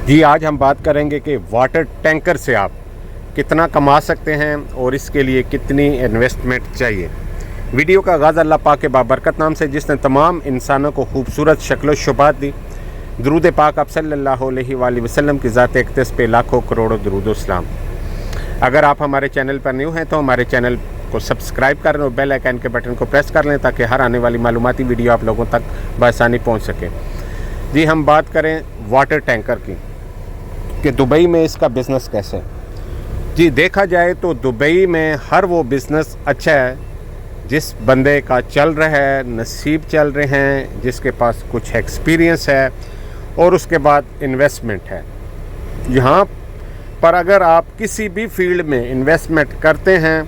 जी आज हम बात करेंगे कि वाटर टैंकर से आप कितना कमा सकते हैं और इसके लिए कितनी इन्वेस्टमेंट चाहिए। वीडियो का आगाज़ अल्लाह पाक के बाबरकत नाम से जिसने तमाम इंसानों को खूबसूरत शक्ल शुबात दी। दरूद पाक आप सल्लल्लाहु अलैहि वसल्लम की ज़ात अक़दस पे लाखों करोड़ों दरूद सलाम। अगर आप हमारे चैनल पर न्यू हैं तो हमारे चैनल को सब्सक्राइब कर लें और बेल आइकन के बटन को प्रेस कर लें ताकि हर आने वाली मालूमाती वीडियो आप लोगों तक बआसानी पहुँच सके। जी हम बात करें वाटर टैंकर की कि दुबई में इसका बिज़नेस कैसे है। जी देखा जाए तो दुबई में हर वो बिज़नेस अच्छा है जिस बंदे का चल रहा है, नसीब चल रहे हैं, जिसके पास कुछ एक्सपीरियंस है और उसके बाद इन्वेस्टमेंट है। यहाँ पर अगर आप किसी भी फील्ड में इन्वेस्टमेंट करते हैं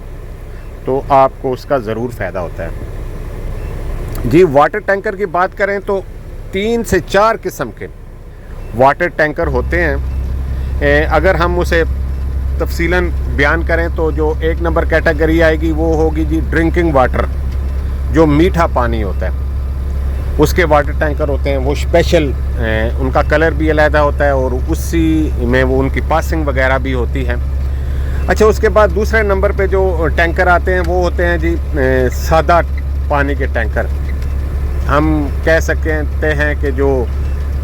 तो आपको उसका ज़रूर फ़ायदा होता है। जी वाटर टैंकर की बात करें तो 3 से 4 किस्म के वाटर टैंकर होते हैं। अगर हम उसे तफसीलन बयान करें तो जो 1 नंबर कैटेगरी आएगी वो होगी जी ड्रिंकिंग वाटर, जो मीठा पानी होता है उसके वाटर टैंकर होते हैं। वो स्पेशल उनका कलर भी अलग होता है और उसी में वो उनकी पासिंग वगैरह भी होती है। अच्छा उसके बाद दूसरे नंबर पे जो टैंकर आते हैं वो होते हैं जी सादा पानी के टैंकर। हम कह सकते हैं कि जो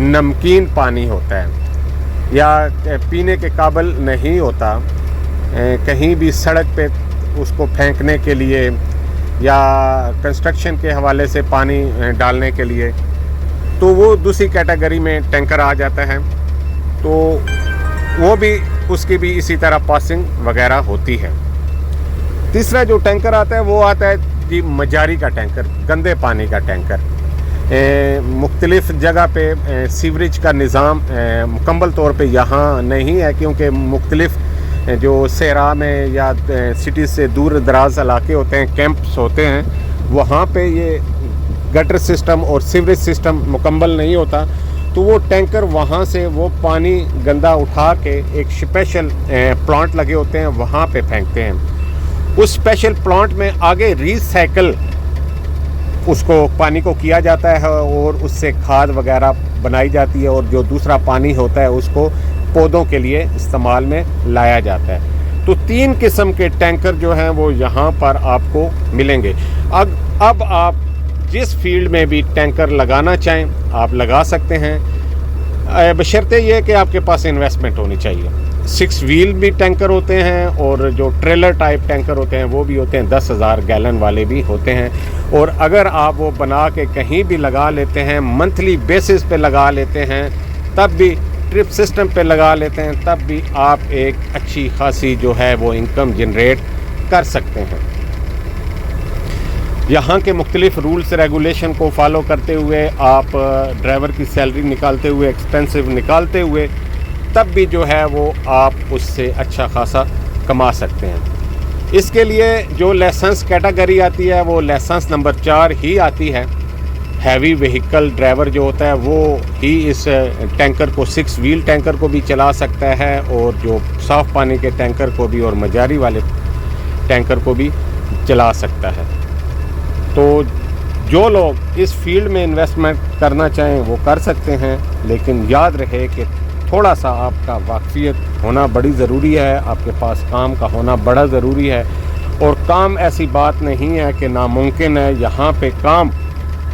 नमकीन पानी होता है या पीने के काबिल नहीं होता, कहीं भी सड़क पे उसको फेंकने के लिए या कंस्ट्रक्शन के हवाले से पानी डालने के लिए, तो वो दूसरी कैटेगरी में टैंकर आ जाता है। तो वो भी उसकी भी इसी तरह पासिंग वगैरह होती है। तीसरा जो टैंकर आता है वो आता है जी मजारी का टैंकर, गंदे पानी का टैंकर। मुख्तलिफ़ जगह पे सीवरेज का निज़ाम मुकम्मल तौर पे यहाँ नहीं है क्योंकि मुख्तलिफ़ जो सहरा में या सिटी से दूर दराज इलाके होते हैं, कैंप्स होते हैं, वहाँ पे ये गटर सिस्टम और सीवरेज सिस्टम मुकम्मल नहीं होता। तो वो टैंकर वहाँ से वो पानी गंदा उठा के एक स्पेशल प्लांट लगे होते हैं वहाँ पे फेंकते हैं। उस स्पेशल प्लांट में आगे रीसाइकल उसको पानी को किया जाता है और उससे खाद वगैरह बनाई जाती है और जो दूसरा पानी होता है उसको पौधों के लिए इस्तेमाल में लाया जाता है। तो 3 किस्म के टैंकर जो हैं वो यहाँ पर आपको मिलेंगे। अब आप जिस फील्ड में भी टैंकर लगाना चाहें आप लगा सकते हैं, बशर्ते ये कि आपके पास इन्वेस्टमेंट होनी चाहिए। 6 व्हील भी टैंकर होते हैं और जो ट्रेलर टाइप टैंकर होते हैं वो भी होते हैं, 10,000 गैलन वाले भी होते हैं। और अगर आप वो बना के कहीं भी लगा लेते हैं, मंथली बेसिस पे लगा लेते हैं, तब भी ट्रिप सिस्टम पे लगा लेते हैं, तब भी आप एक अच्छी खासी जो है वो इनकम जनरेट कर सकते हैं। यहाँ के मुख्तलिफ़ रूल्स रेगुलेशन को फॉलो करते हुए आप ड्राइवर की सैलरी निकालते हुए, एक्सपेंसिव निकालते हुए, तब भी जो है वो आप उससे अच्छा खासा कमा सकते हैं। इसके लिए जो लाइसेंस कैटेगरी आती है वो लाइसेंस नंबर 4 ही आती है। हैवी व्हीकल ड्राइवर जो होता है वो ही इस टैंकर को, 6 व्हील टैंकर को भी चला सकता है और जो साफ़ पानी के टैंकर को भी और मजारी वाले टैंकर को भी चला सकता है। तो जो लोग इस फील्ड में इन्वेस्टमेंट करना चाहें वो कर सकते हैं, लेकिन याद रहे कि थोड़ा सा आपका वाकफियत होना बड़ी ज़रूरी है, आपके पास काम का होना बड़ा ज़रूरी है। और काम ऐसी बात नहीं है कि नामुमकिन है, यहाँ पे काम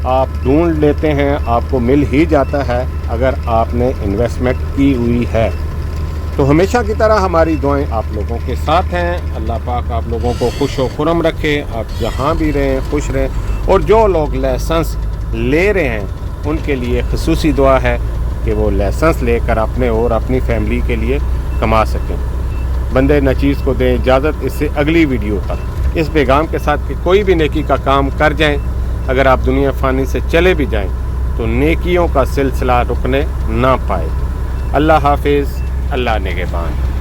आप ढूंढ लेते हैं, आपको मिल ही जाता है अगर आपने इन्वेस्टमेंट की हुई है। तो हमेशा की तरह हमारी दुआएं आप लोगों के साथ हैं। अल्लाह पाक आप लोगों को खुश व खुरम रखे, आप जहाँ भी रहें खुश रहें। और जो लोग लाइसेंस ले रहे हैं उनके लिए ख़ुसूसी दुआ है कि वो लाइसेंस लेकर अपने और अपनी फैमिली के लिए कमा सकें। बंदे नचीज़ को दें इजाज़त, इससे अगली वीडियो तक इस पैगाम के साथ कि कोई भी नेकी का काम कर जाएं, अगर आप दुनिया फ़ानी से चले भी जाएं तो नेकियों का सिलसिला रुकने ना पाए। अल्लाह हाफिज़, अल्लाह निगहबान।